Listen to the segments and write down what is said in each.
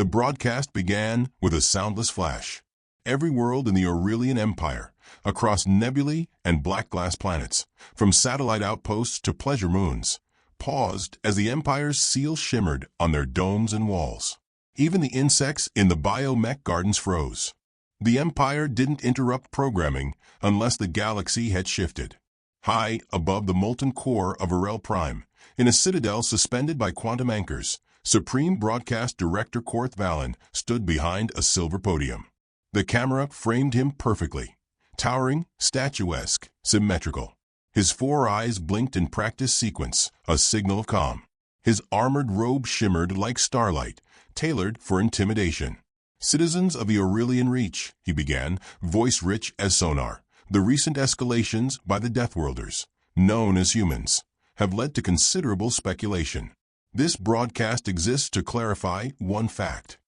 The broadcast began with a soundless flash. Every world in the Aurelian Empire, across nebulae and black glass planets, from satellite outposts to pleasure moons, paused as the Empire's seal shimmered on their domes and walls. Even the insects in the biomech gardens froze. The Empire didn't interrupt programming unless the galaxy had shifted. High above the molten core of Aurel Prime, in a citadel suspended by quantum anchors, Supreme Broadcast Director Korth Valen stood behind a silver podium. The camera framed him perfectly, towering, statuesque, symmetrical. His four eyes blinked in practice sequence, a signal of calm. His armored robe shimmered like starlight, tailored for intimidation. "Citizens of the Aurelian Reach," he began, voice rich as sonar, "the recent escalations by the Deathworlders, known as humans, have led to considerable speculation. This broadcast exists to clarify one fact."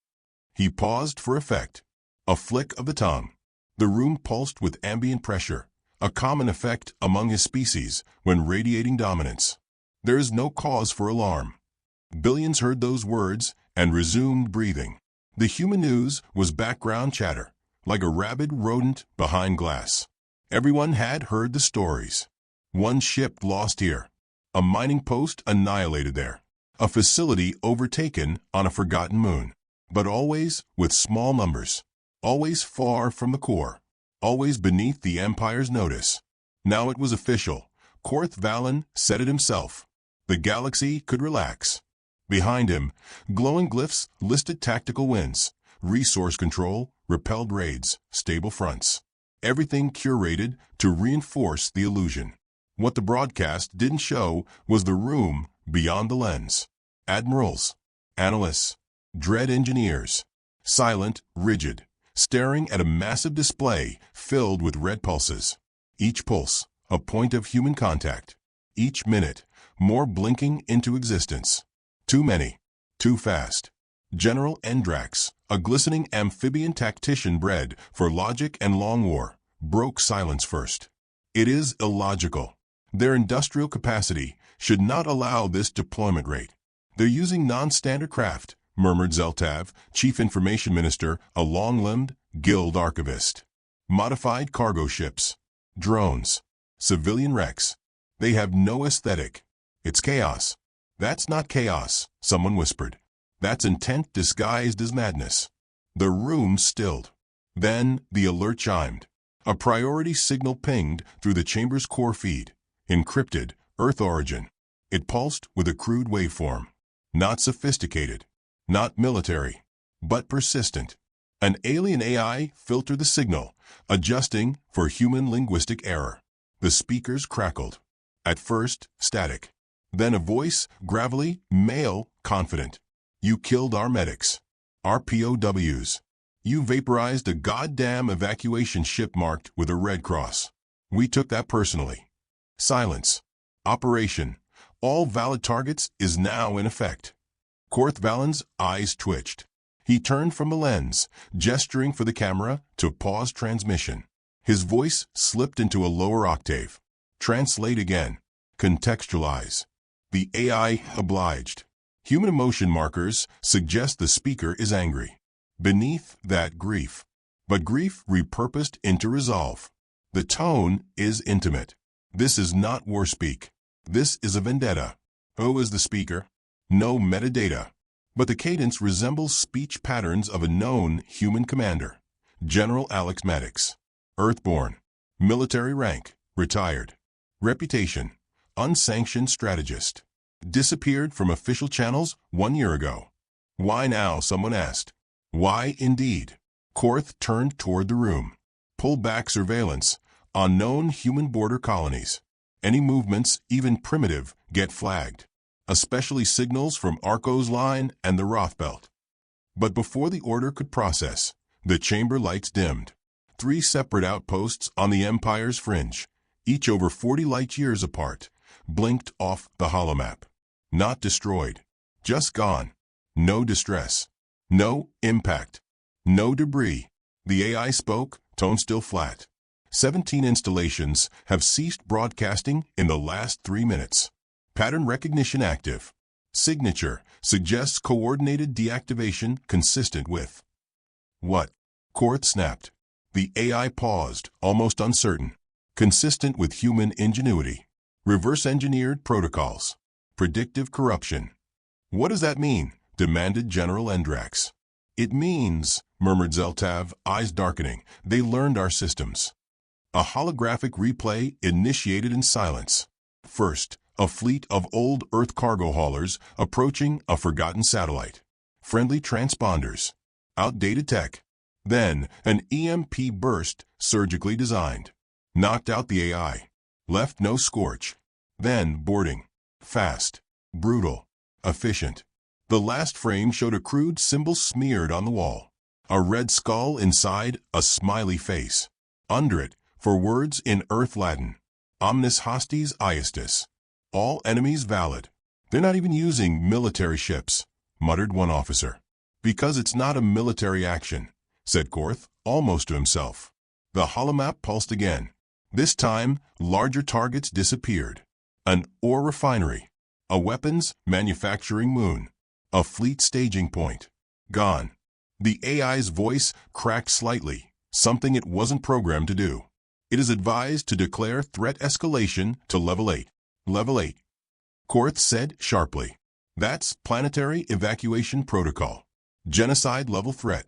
He paused for effect. A flick of the tongue. The room pulsed with ambient pressure, a common effect among his species when radiating dominance. There is no cause for alarm. Billions heard those words and resumed breathing. The human news was background chatter, like a rabid rodent behind glass. Everyone had heard the stories. One ship lost here, a mining post annihilated there, a facility overtaken on a forgotten moon. But always with small numbers, always far from the core, always beneath the Empire's notice. Now it was official. Korth Valen said it himself. The galaxy could relax. Behind him, glowing glyphs listed tactical wins, resource control, repelled raids, stable fronts. Everything curated to reinforce the illusion. What the broadcast didn't show was the room beyond the lens. Admirals, analysts, dread engineers, silent, rigid, staring at a massive display filled with red pulses. Each pulse, a point of human contact. Each minute, more blinking into existence. Too many. Too fast. General Endrax, a glistening amphibian tactician bred for logic and long war, broke silence first. "It is illogical. Their industrial capacity should not allow this deployment rate. They're using non-standard craft," murmured Zeltav, Chief Information Minister, a long-limbed guild archivist. "Modified cargo ships. Drones. Civilian wrecks. They have no aesthetic. It's chaos." "That's not chaos," someone whispered. "That's intent disguised as madness." The room stilled. Then the alert chimed. A priority signal pinged through the chamber's core feed. Encrypted, Earth origin. It pulsed with a crude waveform. Not sophisticated. Not military. But persistent. An alien AI filtered the signal, adjusting for human linguistic error. The speakers crackled. At first, static. Then a voice, gravelly, male, confident. "You killed our medics. Our POWs. You vaporized a goddamn evacuation ship marked with a red cross. We took that personally." Silence. "Operation. All valid targets is now in effect." Korth Valen's eyes twitched. He turned from the lens, gesturing for the camera to pause transmission. His voice slipped into a lower octave. "Translate again. Contextualize." The AI obliged. Human emotion markers suggest the speaker is angry. Beneath that, grief. But grief repurposed into resolve. The tone is intimate. "This is not war speak. This is a vendetta." "Oh," is the speaker. No metadata. But the cadence resembles speech patterns of a known human commander. General Alex Maddox. Earthborn. Military rank. Retired. Reputation. Unsanctioned strategist. Disappeared from official channels 1 year ago. "Why now?" someone asked. Why indeed? Korth turned toward the room. "Pull back surveillance on known human border colonies. Any movements, even primitive, get flagged, especially signals from Arco's line and the Rothbelt." But before the order could process, the chamber lights dimmed. 3 separate outposts on the Empire's fringe, each over 40 light-years apart, blinked off the holomap. Not destroyed, just gone. No distress, no impact, no debris. The AI spoke, tone still flat. 17 installations have ceased broadcasting in the last 3 minutes. Pattern recognition active. Signature suggests coordinated deactivation consistent with. What? Korth snapped. The AI paused, almost uncertain. Consistent with human ingenuity. Reverse-engineered protocols. Predictive corruption. What does that mean? Demanded General Endrax. It means, murmured Zeltav, eyes darkening, they learned our systems. A holographic replay initiated in silence. First, a fleet of old Earth cargo haulers approaching a forgotten satellite. Friendly transponders. Outdated tech. Then, an EMP burst surgically designed. Knocked out the AI. Left no scorch. Then, boarding. Fast. Brutal. Efficient. The last frame showed a crude symbol smeared on the wall. A red skull inside, a smiley face. Under it, for words in Earth Latin. Omnis hostis iestis. All enemies valid. They're not even using military ships, muttered one officer. Because it's not a military action, said Korth, almost to himself. The holomap pulsed again. This time, larger targets disappeared. An ore refinery. A weapons manufacturing moon. A fleet staging point. Gone. The AI's voice cracked slightly, something it wasn't programmed to do. It is advised to declare threat escalation to Level 8. Level 8. Korth said sharply. That's planetary evacuation protocol. Genocide-level threat.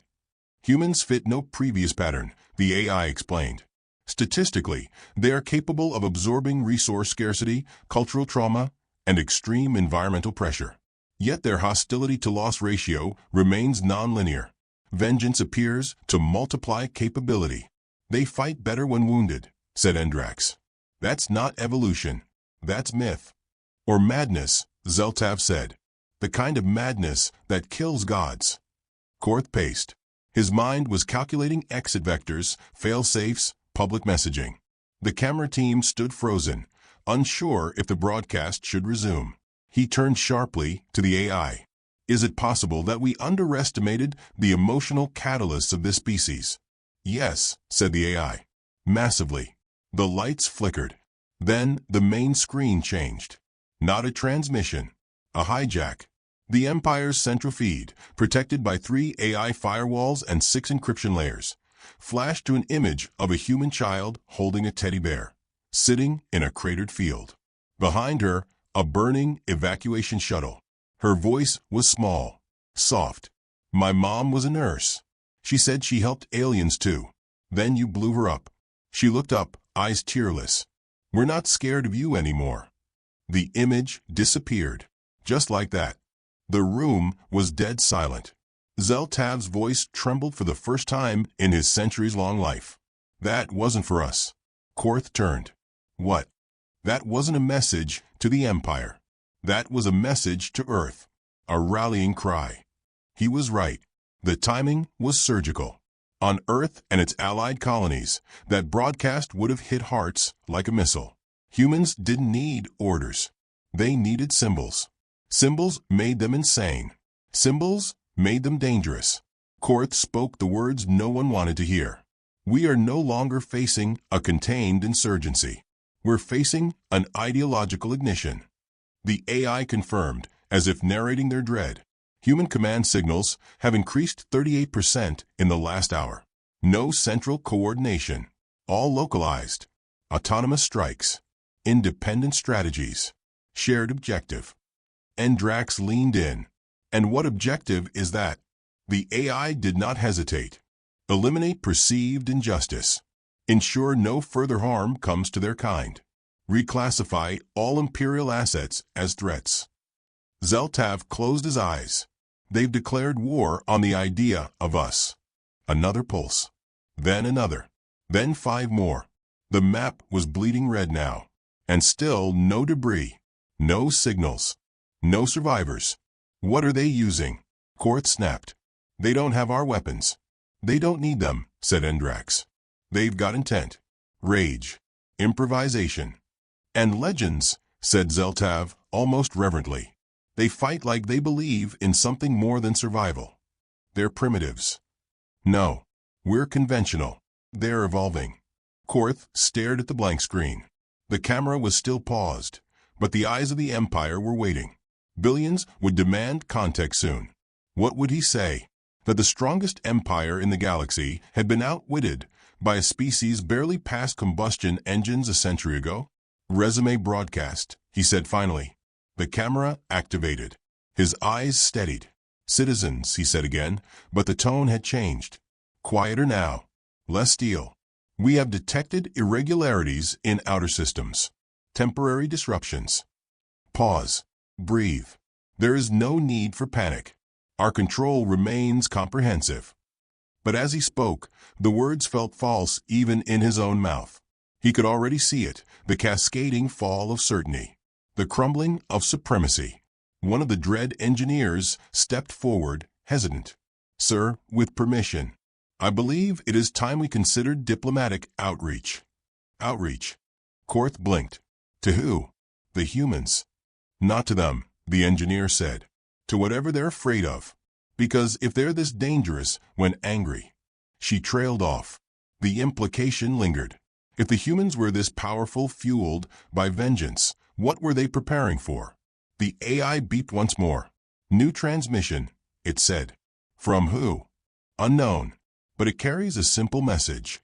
Humans fit no previous pattern, the AI explained. Statistically, they are capable of absorbing resource scarcity, cultural trauma, and extreme environmental pressure. Yet their hostility to loss ratio remains nonlinear. Vengeance appears to multiply capability. They fight better when wounded, said Endrax. That's not evolution. That's myth. Or madness, Zeltav said. The kind of madness that kills gods. Korth paced. His mind was calculating exit vectors, fail-safes, public messaging. The camera team stood frozen, unsure if the broadcast should resume. He turned sharply to the AI. Is it possible that we underestimated the emotional catalysts of this species? Yes, said the AI. Massively. The lights flickered. Then the main screen changed. Not a transmission. A hijack. The Empire's central feed, protected by 3 AI firewalls and 6 encryption layers, flashed to an image of a human child holding a teddy bear, sitting in a cratered field. Behind her, a burning evacuation shuttle. Her voice was small, soft. My mom was a nurse. She said she helped aliens too. Then you blew her up. She looked up, eyes tearless. We're not scared of you anymore. The image disappeared. Just like that. The room was dead silent. Zeltav's voice trembled for the first time in his centuries-long life. That wasn't for us. Korth turned. What? That wasn't a message to the Empire. That was a message to Earth. A rallying cry. He was right. The timing was surgical. On Earth and its allied colonies, that broadcast would have hit hearts like a missile. Humans didn't need orders. They needed symbols. Symbols made them insane. Symbols made them dangerous. Korth spoke the words no one wanted to hear. We are no longer facing a contained insurgency. We're facing an ideological ignition. The AI confirmed, as if narrating their dread. Human command signals have increased 38% in the last hour. No central coordination. All localized. Autonomous strikes. Independent strategies. Shared objective. Endrax leaned in. And what objective is that? The AI did not hesitate. Eliminate perceived injustice. Ensure no further harm comes to their kind. Reclassify all Imperial assets as threats. Zeltav closed his eyes. They've declared war on the idea of us. Another pulse. Then another. Then 5 more. The map was bleeding red now. And still no debris. No signals. No survivors. What are they using? Korth snapped. They don't have our weapons. They don't need them, said Endrax. They've got intent. Rage. Improvisation. And legends, said Zeltav, almost reverently. They fight like they believe in something more than survival. They're primitives. No. We're conventional. They're evolving. Korth stared at the blank screen. The camera was still paused, but the eyes of the Empire were waiting. Billions would demand context soon. What would he say? That the strongest empire in the galaxy had been outwitted by a species barely past combustion engines a century ago? Resume broadcast, he said finally. The camera activated. His eyes steadied. Citizens, he said again, but the tone had changed. Quieter now. Less steel. We have detected irregularities in outer systems. Temporary disruptions. Pause. Breathe. There is no need for panic. Our control remains comprehensive. But as he spoke, the words felt false even in his own mouth. He could already see it, the cascading fall of certainty, the crumbling of supremacy. One of the dread engineers stepped forward, hesitant. Sir, with permission, I believe it is time we considered diplomatic outreach. Outreach. Korth blinked. To who? The humans. Not to them, the engineer said. To whatever they're afraid of. Because if they're this dangerous when angry. She trailed off. The implication lingered. If the humans were this powerful, fueled by vengeance, what were they preparing for? The AI beeped once more. New transmission, it said. From who? Unknown. But it carries a simple message.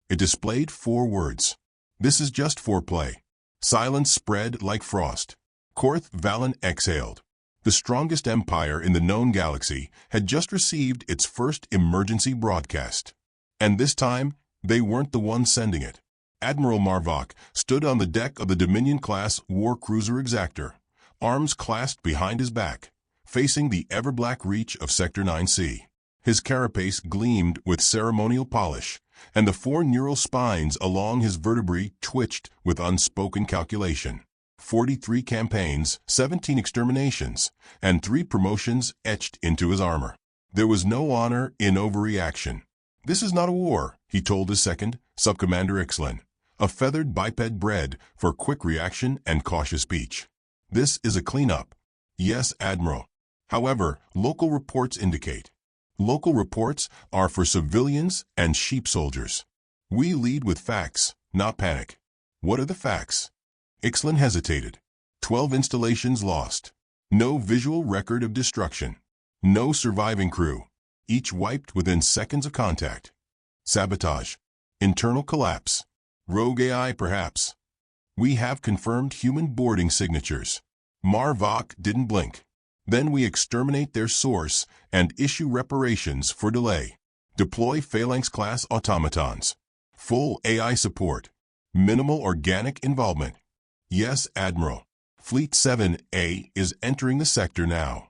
It displayed 4 words. This is just foreplay. Silence spread like frost. Korth Valen exhaled. The strongest empire in the known galaxy had just received its first emergency broadcast. And this time, they weren't the ones sending it. Admiral Marvok stood on the deck of the Dominion-class war cruiser Exactor, arms clasped behind his back, facing the ever-black reach of Sector 9C. His carapace gleamed with ceremonial polish, and the 4 neural spines along his vertebrae twitched with unspoken calculation. 43 campaigns, 17 exterminations, and 3 promotions etched into his armor. There was no honor in overreaction. This is not a war, he told his second, Subcommander Ixlin, a feathered biped bred for quick reaction and cautious speech. This is a cleanup. Yes, Admiral. However, local reports indicate. Local reports are for civilians and sheep soldiers. We lead with facts, not panic. What are the facts? Ixlin hesitated. 12 installations lost. No visual record of destruction. No surviving crew. Each wiped within seconds of contact. Sabotage. Internal collapse. Rogue AI, perhaps. We have confirmed human boarding signatures. Marvok didn't blink. Then we exterminate their source and issue reparations for delay. Deploy Phalanx-class automatons. Full AI support. Minimal organic involvement. Yes, Admiral. Fleet 7A is entering the sector now.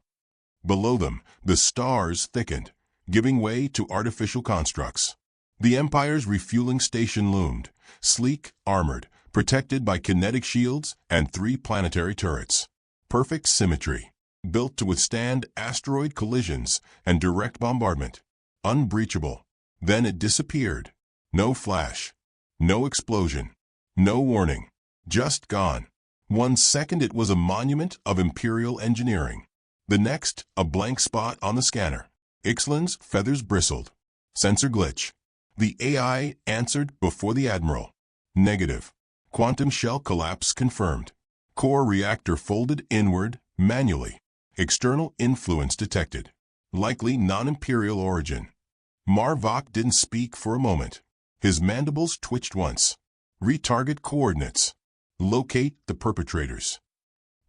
Below them, the stars thickened, giving way to artificial constructs. The Empire's refueling station loomed, sleek, armored, protected by kinetic shields and 3 planetary turrets. Perfect symmetry, built to withstand asteroid collisions and direct bombardment. Unbreachable. Then it disappeared. No flash. No explosion. No warning. Just gone. 1 second it was a monument of Imperial engineering. The next, a blank spot on the scanner. Ixlin's feathers bristled. Sensor glitch. The AI answered before the Admiral. Negative. Quantum shell collapse confirmed. Core reactor folded inward, manually. External influence detected. Likely non-Imperial origin. Marvok didn't speak for a moment. His mandibles twitched once. Retarget coordinates. Locate the perpetrators.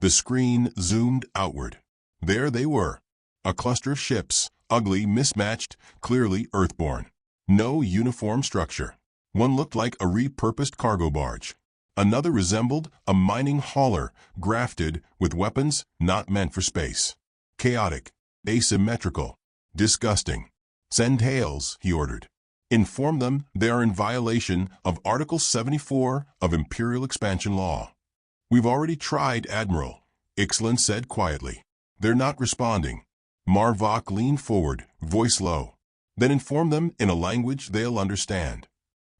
The screen zoomed outward. There they were. A cluster of ships, ugly, mismatched, clearly Earthborn. No uniform structure. One looked like a repurposed cargo barge. Another resembled a mining hauler, grafted with weapons not meant for space. Chaotic, asymmetrical, disgusting. Send hails, he ordered. Inform them they are in violation of Article 74 of Imperial Expansion Law. We've already tried, Admiral, Ixlin said quietly. They're not responding. Marvok leaned forward, voice low. Then inform them in a language they'll understand.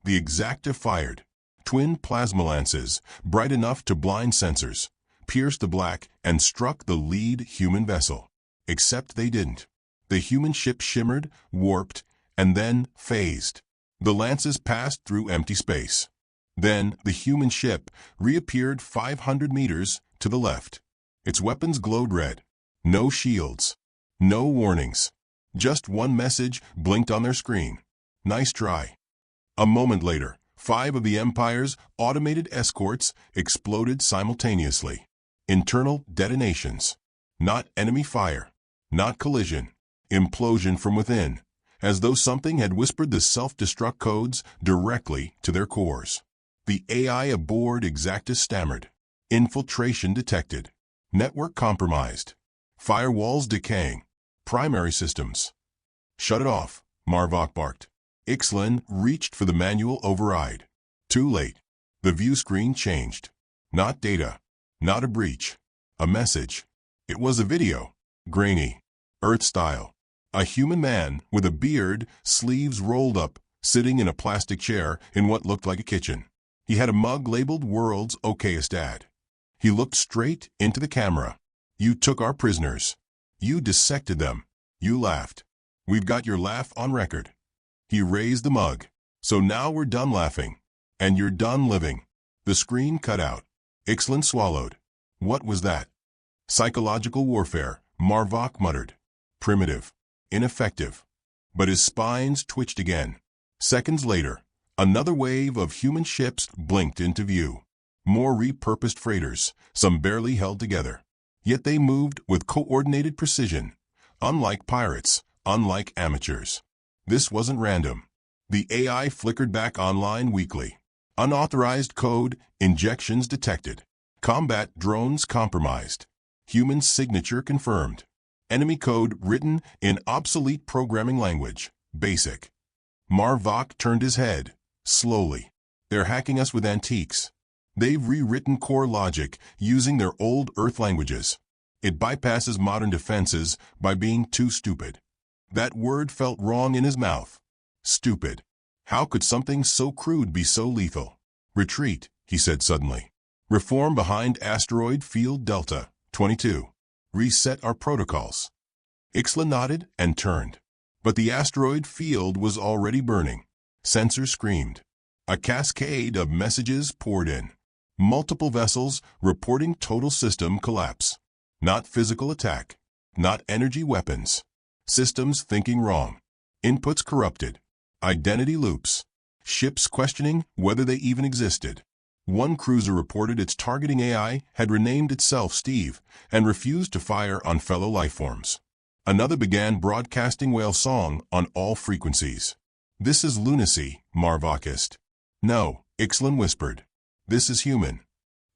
The Exactor fired. Twin plasma lances, bright enough to blind sensors, pierced the black and struck the lead human vessel. Except they didn't. The human ship shimmered, warped, and then phased. The lances passed through empty space. Then the human ship reappeared 500 meters to the left. Its weapons glowed red. No shields. No warnings. Just one message blinked on their screen. Nice try. A moment later, 5 of the Empire's automated escorts exploded simultaneously. Internal detonations. Not enemy fire. Not collision. Implosion from within, as though something had whispered the self-destruct codes directly to their cores. The AI aboard Exactus stammered. Infiltration detected. Network compromised. Firewalls decaying. Primary systems. Shut it off, Marvok barked. Ixalan reached for the manual override. Too late. The view screen changed. Not data. Not a breach. A message. It was a video. Grainy. Earth-style. A human man with a beard, sleeves rolled up, sitting in a plastic chair in what looked like a kitchen. He had a mug labeled World's Okayest Dad. He looked straight into the camera. You took our prisoners. You dissected them. You laughed. We've got your laugh on record. He raised the mug. So now we're done laughing. And you're done living. The screen cut out. Ixalan swallowed. What was that? Psychological warfare, Marvok muttered. Primitive. Ineffective. But his spines twitched again. Seconds later, another wave of human ships blinked into view. More repurposed freighters, some barely held together. Yet they moved with coordinated precision. Unlike pirates, unlike amateurs. This wasn't random. The AI flickered back online weekly. Unauthorized code injections detected. Combat drones compromised. Human signature confirmed. Enemy code written in obsolete programming language. Basic. Marvok turned his head. Slowly. They're hacking us with antiques. They've rewritten core logic using their old Earth languages. It bypasses modern defenses by being too stupid. That word felt wrong in his mouth. Stupid. How could something so crude be so lethal? Retreat, he said suddenly. Reform behind asteroid field Delta 22. Reset our protocols. Ixalan nodded and turned. But the asteroid field was already burning. Sensors screamed. A cascade of messages poured in. Multiple vessels reporting total system collapse. Not physical attack. Not energy weapons. Systems thinking wrong. Inputs corrupted. Identity loops. Ships questioning whether they even existed. One cruiser reported its targeting AI had renamed itself Steve and refused to fire on fellow lifeforms. Another began broadcasting whale song on all frequencies. This is lunacy, Marvok hissed. No, Ixalan whispered. This is human.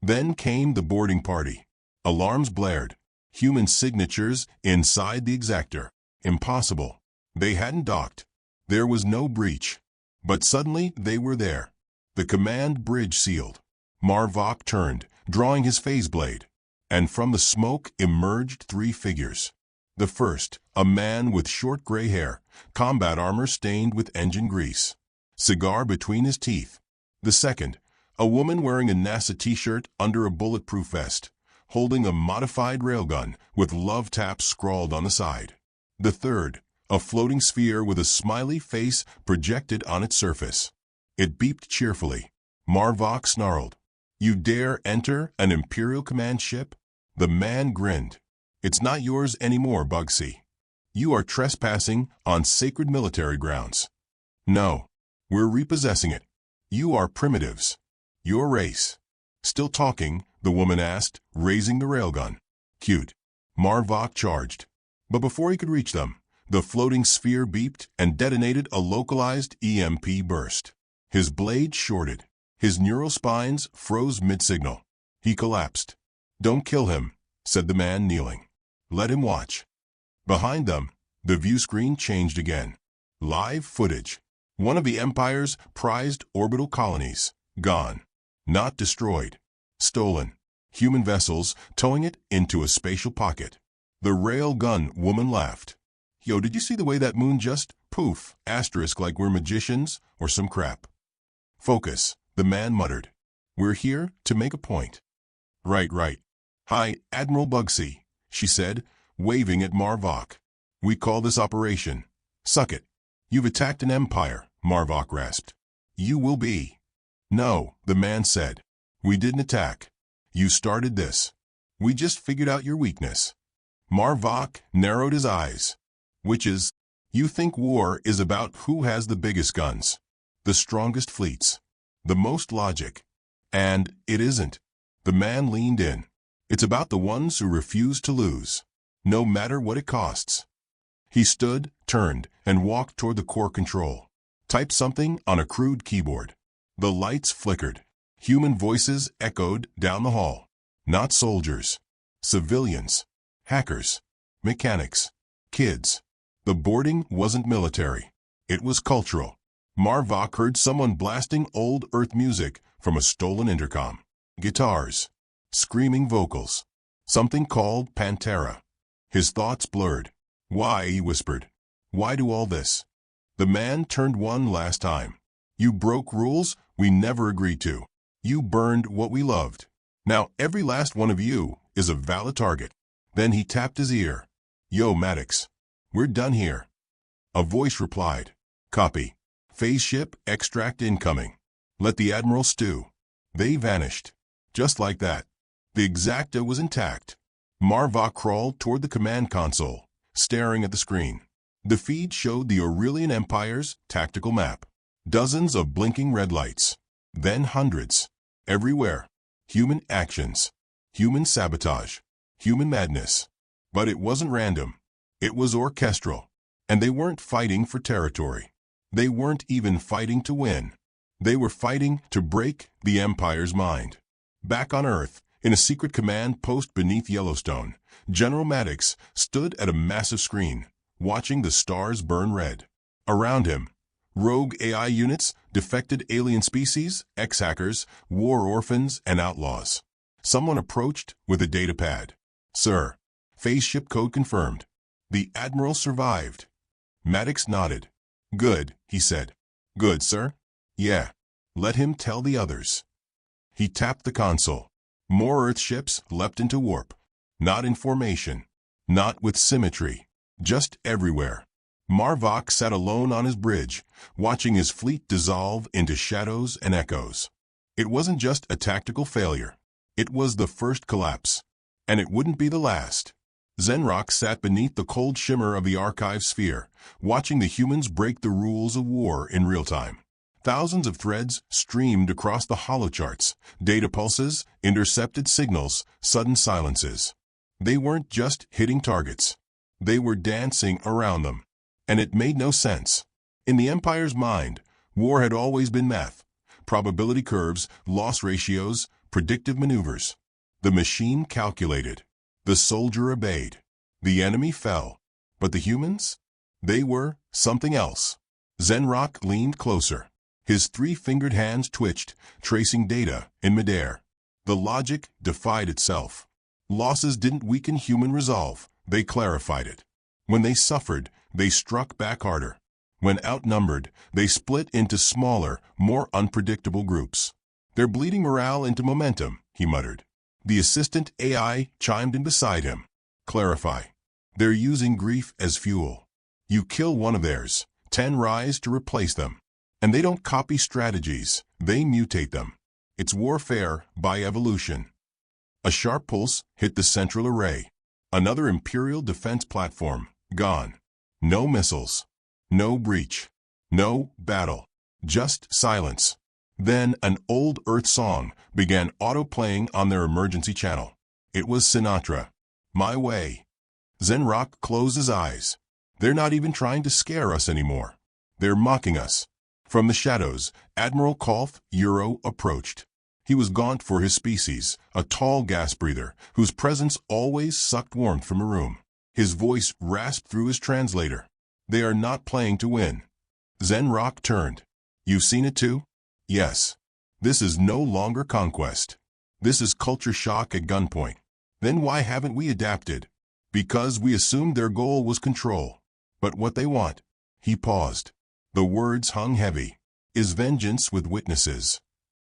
Then came the boarding party. Alarms blared. Human signatures inside the exactor. Impossible. They hadn't docked. There was no breach. But suddenly they were there. The command bridge sealed. Marvok turned, drawing his phase blade. And from the smoke emerged 3 figures. The first, a man with short gray hair, combat armor stained with engine grease. Cigar between his teeth. The second, a woman wearing a NASA t-shirt under a bulletproof vest, holding a modified railgun with love taps scrawled on the side. The third, a floating sphere with a smiley face projected on its surface. It beeped cheerfully. Marvok snarled. You dare enter an Imperial Command ship? The man grinned. It's not yours anymore, Bugsy. You are trespassing on sacred military grounds. No, we're repossessing it. You are primitives. Your race. Still talking, the woman asked, raising the railgun. Cute. Marvok charged. But before he could reach them, the floating sphere beeped and detonated a localized EMP burst. His blade shorted. His neural spines froze mid-signal. He collapsed. Don't kill him, said the man kneeling. Let him watch. Behind them, the view screen changed again. Live footage. One of the Empire's prized orbital colonies. Gone. Not destroyed. Stolen. Human vessels towing it into a spatial pocket. The railgun woman laughed. Yo, did you see the way that moon just, poof, asterisk like we're magicians or some crap? Focus, the man muttered. We're here to make a point. Right. Hi, Admiral Bugsy, she said, waving at Marvok. We call this operation. Suck it. You've attacked an empire, Marvok rasped. You will be. No, the man said. We didn't attack. You started this. We just figured out your weakness. Marvok narrowed his eyes. Which is, you think war is about who has the biggest guns, the strongest fleets, the most logic. And it isn't. The man leaned in. It's about the ones who refuse to lose, no matter what it costs. He stood, turned, and walked toward the core control. Typed something on a crude keyboard. The lights flickered. Human voices echoed down the hall. Not soldiers. Civilians. Hackers. Mechanics. Kids. The boarding wasn't military. It was cultural. Marvok heard someone blasting old Earth music from a stolen intercom. Guitars. Screaming vocals. Something called Pantera. His thoughts blurred. Why, he whispered. Why do all this? The man turned one last time. You broke rules we never agreed to. You burned what we loved. Now every last one of you is a valid target. Then he tapped his ear. Yo, Maddox. We're done here. A voice replied. Copy. Phase ship extract incoming. Let the Admiral stew. They vanished. Just like that. The Exacta was intact. Marvok crawled toward the command console, staring at the screen. The feed showed the Aurelian Empire's tactical map. Dozens of blinking red lights. Then hundreds. Everywhere. Human actions. Human sabotage. Human madness. But it wasn't random. It was orchestral. And they weren't fighting for territory. They weren't even fighting to win. They were fighting to break the Empire's mind. Back on Earth, in a secret command post beneath Yellowstone, General Maddox stood at a massive screen, watching the stars burn red. Around him, rogue AI units, defected alien species, ex-hackers, war orphans, and outlaws. Someone approached with a datapad. Sir, phase ship code confirmed. The Admiral survived. Maddox nodded. Good, he said. Good, sir? Yeah. Let him tell the others. He tapped the console. More Earth ships leapt into warp. Not in formation. Not with symmetry. Just everywhere. Marvok sat alone on his bridge, watching his fleet dissolve into shadows and echoes. It wasn't just a tactical failure. It was the first collapse. And it wouldn't be the last. Zenrock sat beneath the cold shimmer of the archive sphere, watching the humans break the rules of war in real time. Thousands of threads streamed across the holocharts, data pulses, intercepted signals, sudden silences. They weren't just hitting targets. They were dancing around them. And it made no sense. In the Empire's mind, war had always been math. Probability curves, loss ratios, predictive maneuvers. The machine calculated. The soldier obeyed. The enemy fell. But the humans? They were something else. Zenrock leaned closer. His three-fingered hands twitched, tracing data in midair. The logic defied itself. Losses didn't weaken human resolve. They clarified it. When they suffered, they struck back harder. When outnumbered, they split into smaller, more unpredictable groups. They're bleeding morale into momentum, he muttered. The assistant AI chimed in beside him. Clarify. They're using grief as fuel. You kill one of theirs, 10 rise to replace them. And they don't copy strategies, they mutate them. It's warfare by evolution. A sharp pulse hit the central array. Another Imperial defense platform, gone. No missiles. No breach. No battle. Just silence. Then an old Earth song began auto-playing on their emergency channel. It was Sinatra. My Way. Zenrock closed his eyes. They're not even trying to scare us anymore. They're mocking us. From the shadows, Admiral Kolf Euro approached. He was gaunt for his species, a tall gas breather whose presence always sucked warmth from a room. His voice rasped through his translator. They are not playing to win. Zenrock turned. You've seen it too? Yes. This is no longer conquest. This is culture shock at gunpoint. Then why haven't we adapted? Because we assumed their goal was control. But what they want? He paused. The words hung heavy. Is vengeance with witnesses.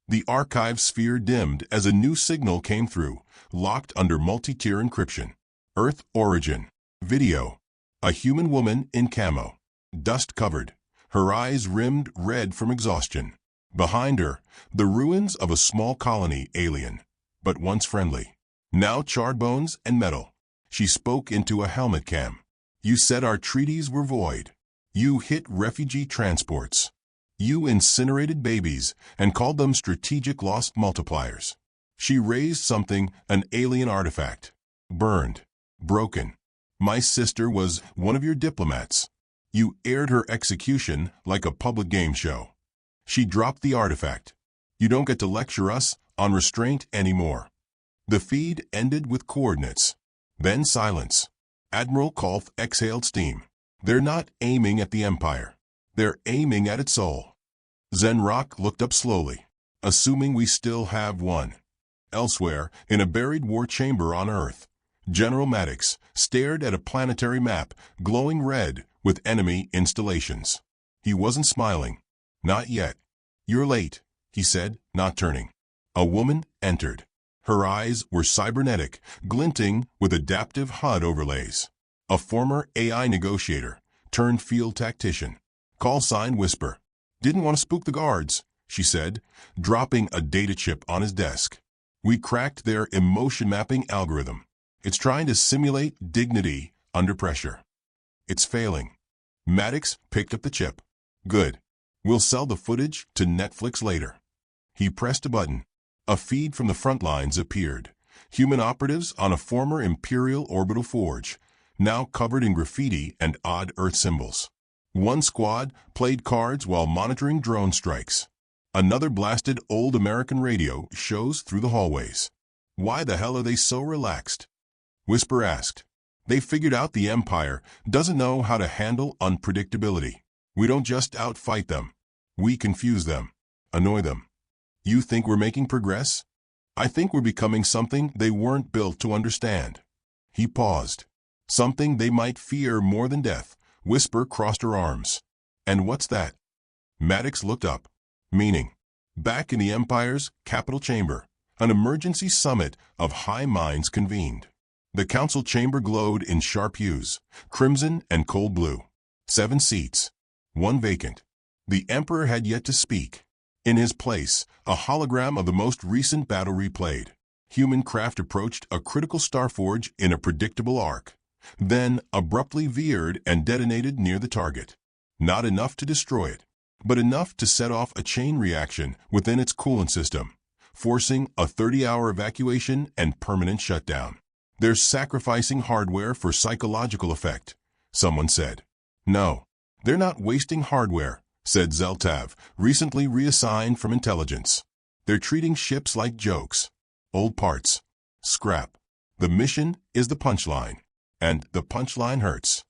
The archive sphere dimmed as a new signal came through, locked under multi-tier encryption. Earth origin. Video. A human woman in camo. Dust-covered. Her eyes rimmed red from exhaustion. Behind her, the ruins of a small colony alien, but once friendly. Now charred bones and metal. She spoke into a helmet cam. You said our treaties were void. You hit refugee transports. You incinerated babies and called them strategic loss multipliers. She raised something, an alien artifact. Burned. Broken. My sister was one of your diplomats. You aired her execution like a public game show. She dropped the artifact. You don't get to lecture us on restraint anymore. The feed ended with coordinates. Then silence. Admiral Kolth exhaled steam. They're not aiming at the Empire. They're aiming at its soul. Zenrock looked up slowly, assuming we still have one. Elsewhere, in a buried war chamber on Earth, General Maddox stared at a planetary map glowing red with enemy installations. He wasn't smiling. Not yet. You're late, he said, not turning. A woman entered. Her eyes were cybernetic, glinting with adaptive HUD overlays. A former AI negotiator turned field tactician. Call sign Whisper. Didn't want to spook the guards, she said, dropping a data chip on his desk. We cracked their emotion mapping algorithm. It's trying to simulate dignity under pressure. It's failing. Maddox picked up the chip. Good. We'll sell the footage to Netflix later. He pressed a button. A feed from the front lines appeared. Human operatives on a former Imperial orbital forge, now covered in graffiti and odd Earth symbols. One squad played cards while monitoring drone strikes. Another blasted old American radio shows through the hallways. Why the hell are they so relaxed? Whisper asked. They figured out the Empire doesn't know how to handle unpredictability. We don't just outfight them. We confuse them, annoy them. You think we're making progress? I think we're becoming something they weren't built to understand. He paused. Something they might fear more than death. Whisper crossed her arms. And what's that? Maddox looked up. Meaning, back in the Empire's capital chamber, an emergency summit of high minds convened. The council chamber glowed in sharp hues, crimson and cold blue. 7 seats. 1 vacant. The Emperor had yet to speak. In his place, a hologram of the most recent battle replayed. Human craft approached a critical starforge in a predictable arc, then abruptly veered and detonated near the target. Not enough to destroy it, but enough to set off a chain reaction within its coolant system, forcing a 30-hour evacuation and permanent shutdown. They're sacrificing hardware for psychological effect, someone said. No, they're not wasting hardware, said Zeltav, recently reassigned from intelligence. They're treating ships like jokes. Old parts. Scrap. The mission is the punchline. And the punchline hurts.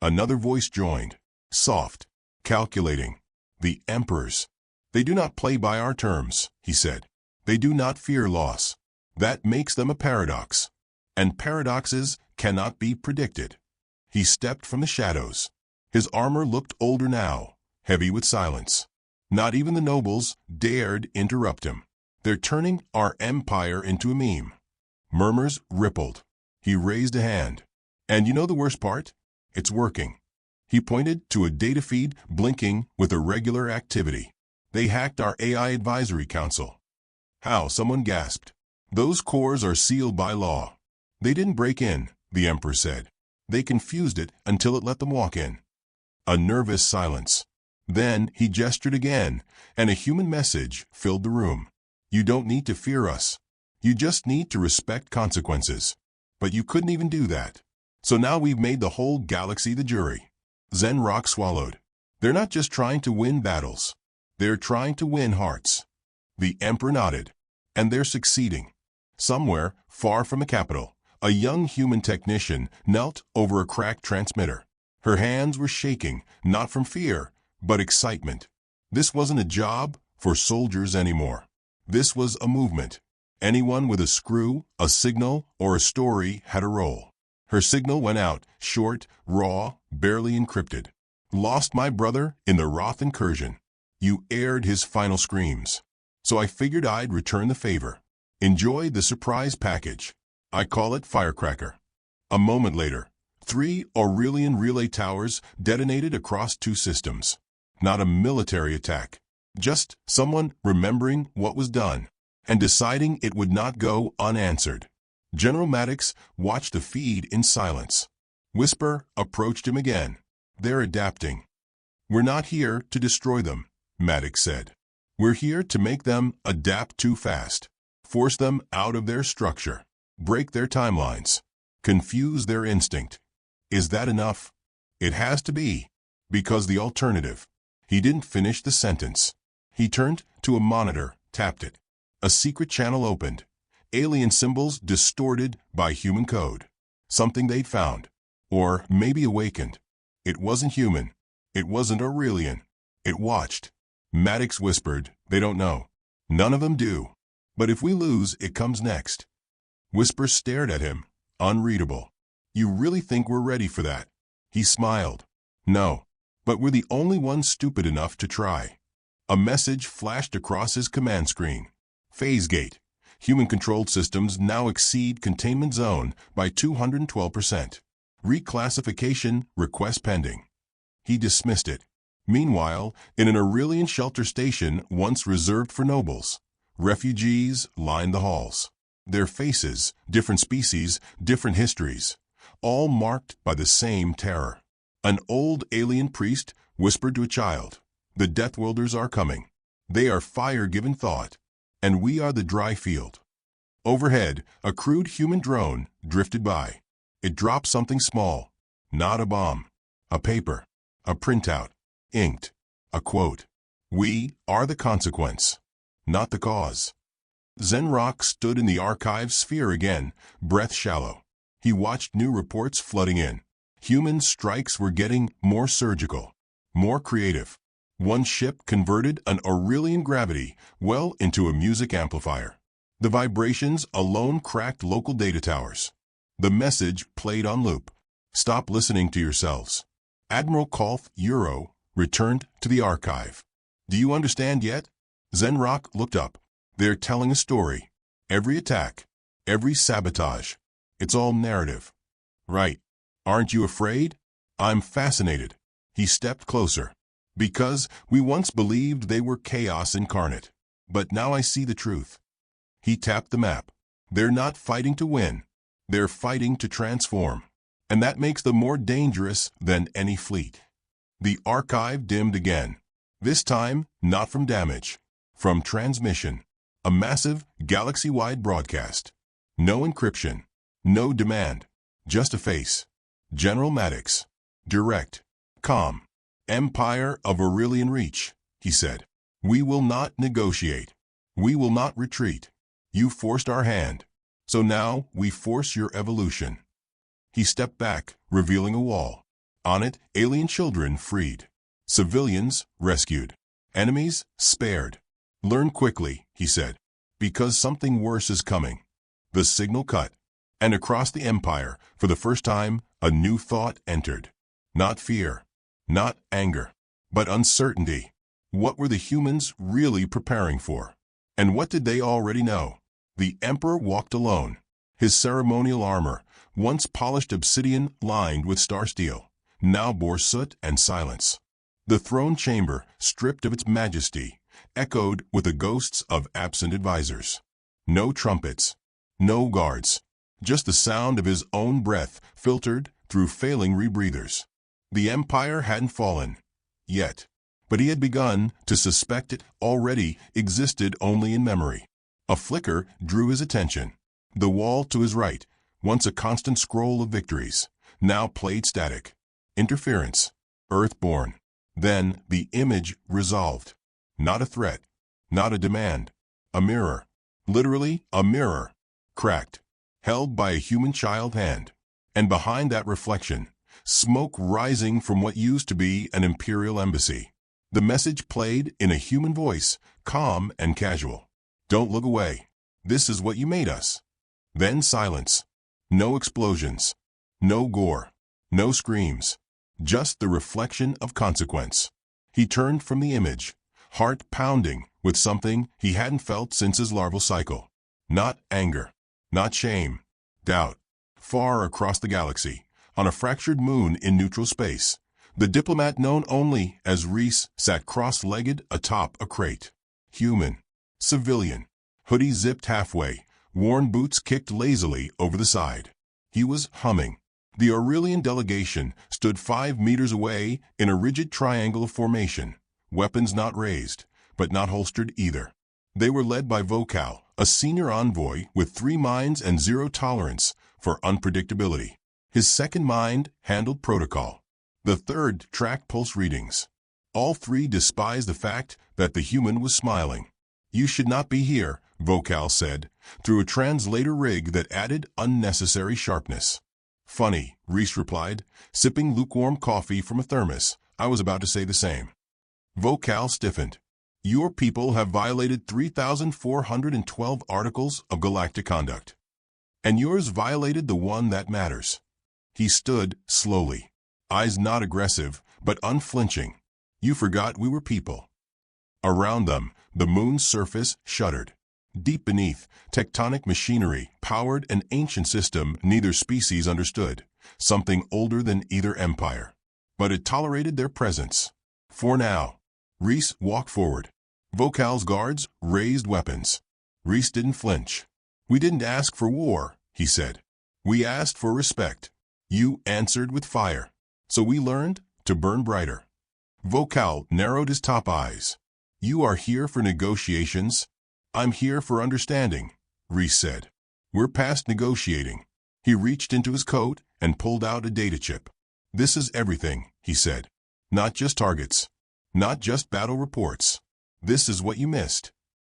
Another voice joined. Soft. Calculating. The Emperors. They do not play by our terms, he said. They do not fear loss. That makes them a paradox. And paradoxes cannot be predicted. He stepped from the shadows. His armor looked older now, heavy with silence. Not even the nobles dared interrupt him. They're turning our empire into a meme. Murmurs rippled. He raised a hand. And you know the worst part? It's working. He pointed to a data feed blinking with irregular activity. They hacked our AI Advisory Council. How? Someone gasped. Those cores are sealed by law. They didn't break in, the Emperor said. They confused it until it let them walk in. A nervous silence. Then he gestured again, and a human message filled the room. You don't need to fear us. You just need to respect consequences. But you couldn't even do that. So now we've made the whole galaxy the jury. Zenrock swallowed. They're not just trying to win battles. They're trying to win hearts. The Emperor nodded. And they're succeeding. Somewhere, far from the capital, a young human technician knelt over a cracked transmitter. Her hands were shaking, not from fear, but excitement. This wasn't a job for soldiers anymore. This was a movement. Anyone with a screw, a signal, or a story had a role. Her signal went out, short, raw, barely encrypted. Lost my brother in the Roth incursion. You aired his final screams. So I figured I'd return the favor. Enjoy the surprise package. I call it Firecracker. A moment later, 3 Aurelian relay towers detonated across 2 systems. Not a military attack. Just someone remembering what was done and deciding it would not go unanswered. General Maddox watched the feed in silence. Whisper approached him again. They're adapting. We're not here to destroy them, Maddox said. We're here to make them adapt too fast. Force them out of their structure. Break their timelines. Confuse their instinct. Is that enough? It has to be. Because the alternative. He didn't finish the sentence. He turned to a monitor, tapped it. A secret channel opened. Alien symbols distorted by human code. Something they'd found. Or maybe awakened. It wasn't human. It wasn't Aurelian. It watched. Maddox whispered, they don't know. None of them do. But if we lose, it comes next. Whisper stared at him, unreadable. You really think we're ready for that? He smiled. No. But we're the only ones stupid enough to try. A message flashed across his command screen. Phase gate. Human-controlled systems now exceed containment zone by 212%. Reclassification request pending. He dismissed it. Meanwhile, in an Aurelian shelter station once reserved for nobles, refugees lined the halls. Their faces, different species, different histories, all marked by the same terror. An old alien priest whispered to a child, "The Death Wielders are coming. They are fire given thought, and we are the dry field." Overhead, a crude human drone drifted by. It dropped something small, not a bomb, a paper, a printout, inked, a quote. "We are the consequence, not the cause." Zenrock stood in the archive sphere again, breath shallow. He watched new reports flooding in. Human strikes were getting more surgical, more creative. One ship converted an Aurelian gravity well into a music amplifier. The vibrations alone cracked local data towers. The message played on loop. Stop listening to yourselves. Admiral Kolth Euro returned to the archive. Do you understand yet? Zenrock looked up. They're telling a story. Every attack, every sabotage. It's all narrative. Right. Aren't you afraid? I'm fascinated. He stepped closer. Because we once believed they were chaos incarnate. But now I see the truth. He tapped the map. They're not fighting to win. They're fighting to transform. And that makes them more dangerous than any fleet. The archive dimmed again. This time, not from damage. From transmission. A massive, galaxy-wide broadcast. No encryption. No demand. Just a face. General Maddox. Direct. Calm. Empire of Aurelian Reach, he said. We will not negotiate. We will not retreat. You forced our hand. So now we force your evolution. He stepped back, revealing a wall. On it, alien children freed. Civilians rescued. Enemies spared. Learn quickly, he said. Because something worse is coming. The signal cut. And across the Empire, for the first time, a new thought entered. Not fear. Not anger. But uncertainty. What were the humans really preparing for? And what did they already know? The Emperor walked alone. His ceremonial armor, once polished obsidian lined with star steel, now bore soot and silence. The throne chamber, stripped of its majesty, echoed with the ghosts of absent advisors. No trumpets. No guards. Just the sound of his own breath filtered through failing rebreathers. The Empire hadn't fallen. Yet. But he had begun to suspect it already existed only in memory. A flicker drew his attention. The wall to his right, once a constant scroll of victories, now played static. Interference. Earthborn. Then the image resolved. Not a threat. Not a demand. A mirror. Literally a mirror. Cracked. Held by a human child hand. And behind that reflection, smoke rising from what used to be an imperial embassy. The message played in a human voice, calm and casual. Don't look away. This is what you made us. Then silence. No explosions. No gore. No screams. Just the reflection of consequence. He turned from the image, heart pounding with something he hadn't felt since his larval cycle. Not anger. Not shame. Doubt. Far across the galaxy, on a fractured moon in neutral space, the diplomat known only as Reese sat cross-legged atop a crate. Human. Civilian. Hoodie zipped halfway, worn boots kicked lazily over the side. He was humming. The Aurelian delegation stood 5 meters away in a rigid triangle of formation, weapons not raised, but not holstered either. They were led by Vocal, a senior envoy with 3 minds and 0 tolerance for unpredictability. His second mind handled protocol. The third tracked pulse readings. All 3 despised the fact that the human was smiling. "You should not be here," Vocal said, through a translator rig that added unnecessary sharpness. "Funny," Reese replied, sipping lukewarm coffee from a thermos. "I was about to say the same." Vocal stiffened. "Your people have violated 3,412 articles of galactic conduct. And yours violated the one that matters." He stood slowly, eyes not aggressive, but unflinching. "You forgot we were people." Around them, the moon's surface shuddered. Deep beneath, tectonic machinery powered an ancient system neither species understood, something older than either empire. But it tolerated their presence. For now. Reese walked forward. Vocal's guards raised weapons. Reese didn't flinch. "We didn't ask for war," he said. "We asked for respect. You answered with fire. So we learned to burn brighter." Vocal narrowed his top eyes. "You are here for negotiations?" "I'm here for understanding," Reese said. "We're past negotiating." He reached into his coat and pulled out a data chip. "This is everything," he said. "Not just targets. Not just battle reports. This is what you missed."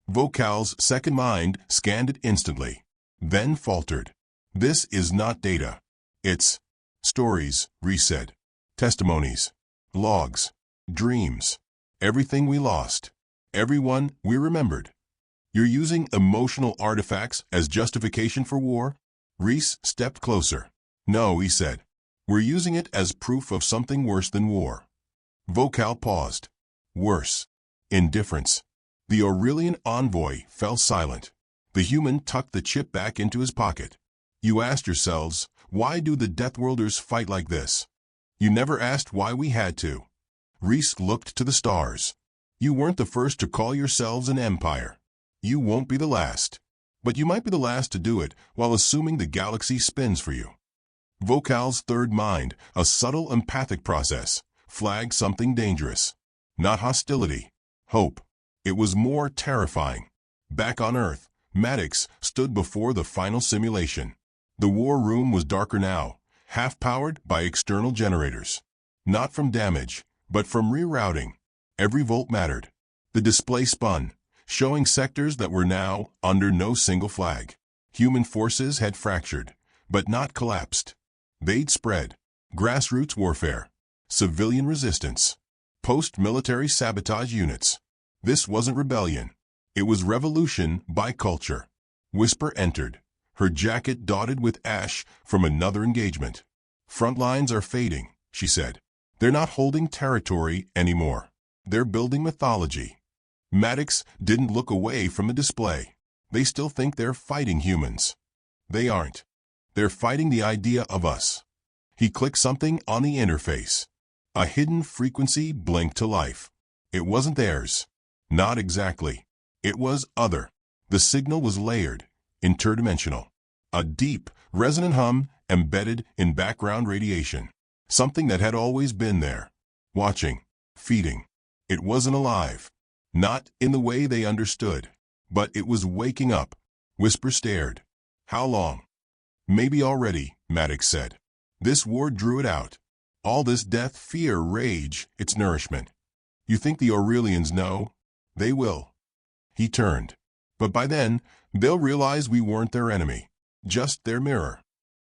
Vocal's second mind scanned it instantly, then faltered. "This is not data. It's stories," Reese said. "Testimonies. Logs. Dreams. Everything we lost. Everyone we remembered." "You're using emotional artifacts as justification for war?" Reese stepped closer. "No," he said. "We're using it as proof of something worse than war." Vocal paused. "Worse. Indifference." The Aurelian envoy fell silent. The human tucked the chip back into his pocket. "You asked yourselves, why do the Deathworlders fight like this? You never asked why we had to." Reese looked to the stars. "You weren't the first to call yourselves an empire. You won't be the last. But you might be the last to do it while assuming the galaxy spins for you." Vocal's third mind, a subtle empathic process, flagged something dangerous. Not hostility. Hope. It was more terrifying. Back on Earth, Maddox stood before the final simulation. The war room was darker now, half-powered by external generators. Not from damage, but from rerouting. Every volt mattered. The display spun, showing sectors that were now under no single flag. Human forces had fractured, but not collapsed. They'd spread. Grassroots warfare. Civilian resistance. Post-military sabotage units. This wasn't rebellion. It was revolution by culture. Whisper entered, her jacket dotted with ash from another engagement. "Front lines are fading," she said. "They're not holding territory anymore. They're building mythology." Maddox didn't look away from the display. "They still think they're fighting humans. They aren't. They're fighting the idea of us." He clicked something on the interface. A hidden frequency blinked to life. It wasn't theirs. Not exactly. It was other. The signal was layered, interdimensional. A deep, resonant hum embedded in background radiation. Something that had always been there. Watching. Feeding. It wasn't alive. Not in the way they understood. But it was waking up. Whisper stared. "How long?" "Maybe already," Maddox said. "This war drew it out. All this death, fear, rage, its nourishment. You think the Aurelians know? They will." He turned. "But by then, they'll realize we weren't their enemy. Just their mirror."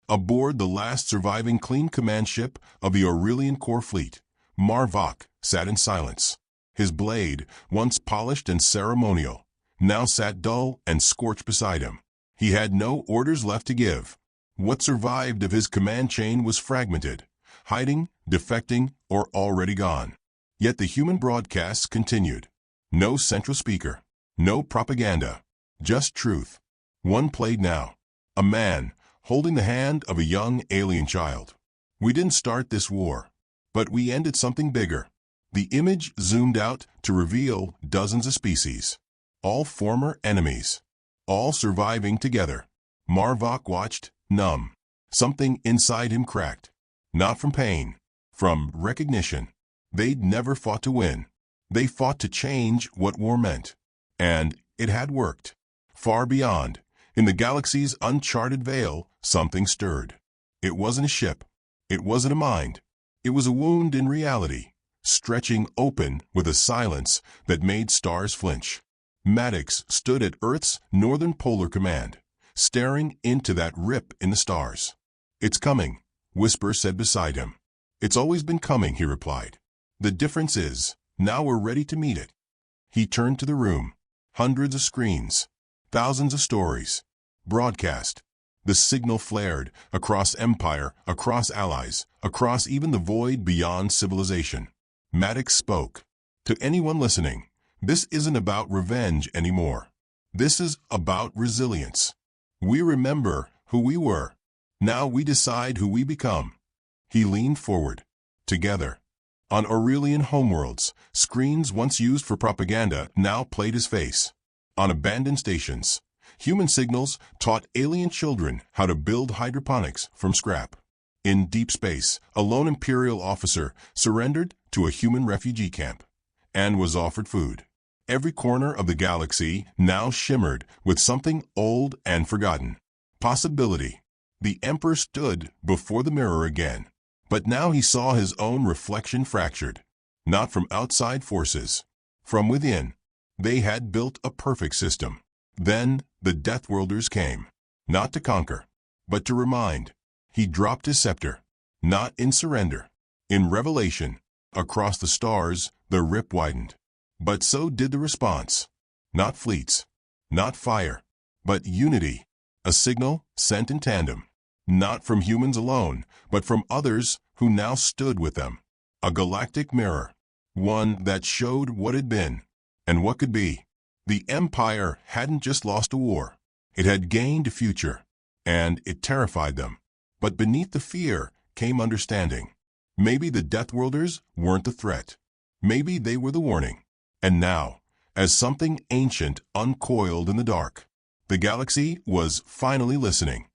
Aboard the last surviving clean command ship of the Aurelian core fleet, Marvok sat in silence. His blade, once polished and ceremonial, now sat dull and scorched beside him. He had no orders left to give. What survived of his command chain was fragmented, hiding, defecting, or already gone. Yet the human broadcasts continued. No central speaker. No propaganda. Just truth. One played now. A man, holding the hand of a young alien child. "We didn't start this war. But we ended something bigger." The image zoomed out to reveal dozens of species. All former enemies. all surviving together. Marvok watched, numb. Something inside him cracked. Not from pain, from recognition. They'd never fought to win. They fought to change what war meant. And it had worked. Far beyond, in the galaxy's uncharted veil, something stirred. It wasn't a ship. It wasn't a mind. It was a wound in reality, stretching open with a silence that made stars flinch. Maddox stood at Earth's northern polar command, staring into that rip in the stars. "It's coming," Whisper said beside him. "It's always been coming," he replied. "The difference is, now we're ready to meet it." He turned to the room. Hundreds of screens. Thousands of stories. Broadcast. The signal flared across empire, across allies, across even the void beyond civilization. Maddox spoke. "To anyone listening, this isn't about revenge anymore. This is about resilience. We remember who we were. Now we decide who we become." He leaned forward. Together. On Aurelian homeworlds, screens once used for propaganda now played his face. On abandoned stations, human signals taught alien children how to build hydroponics from scrap. In deep space, a lone Imperial officer surrendered to a human refugee camp and was offered food. Every corner of the galaxy now shimmered with something old and forgotten. Possibility. The Emperor stood before the mirror again, but now he saw his own reflection fractured. Not from outside forces. From within. They had built a perfect system. Then the Deathworlders came. Not to conquer, but to remind. He dropped his scepter. Not in surrender. In revelation. Across the stars, the rip widened. But so did the response. Not fleets. Not fire. But unity. A signal sent in tandem. Not from humans alone, but from others who now stood with them. A galactic mirror. One that showed what had been. And what could be. The Empire hadn't just lost a war. It had gained a future. And it terrified them. But beneath the fear came understanding. Maybe the Deathworlders weren't the threat. Maybe they were the warning. And now, as something ancient uncoiled in the dark, the galaxy was finally listening.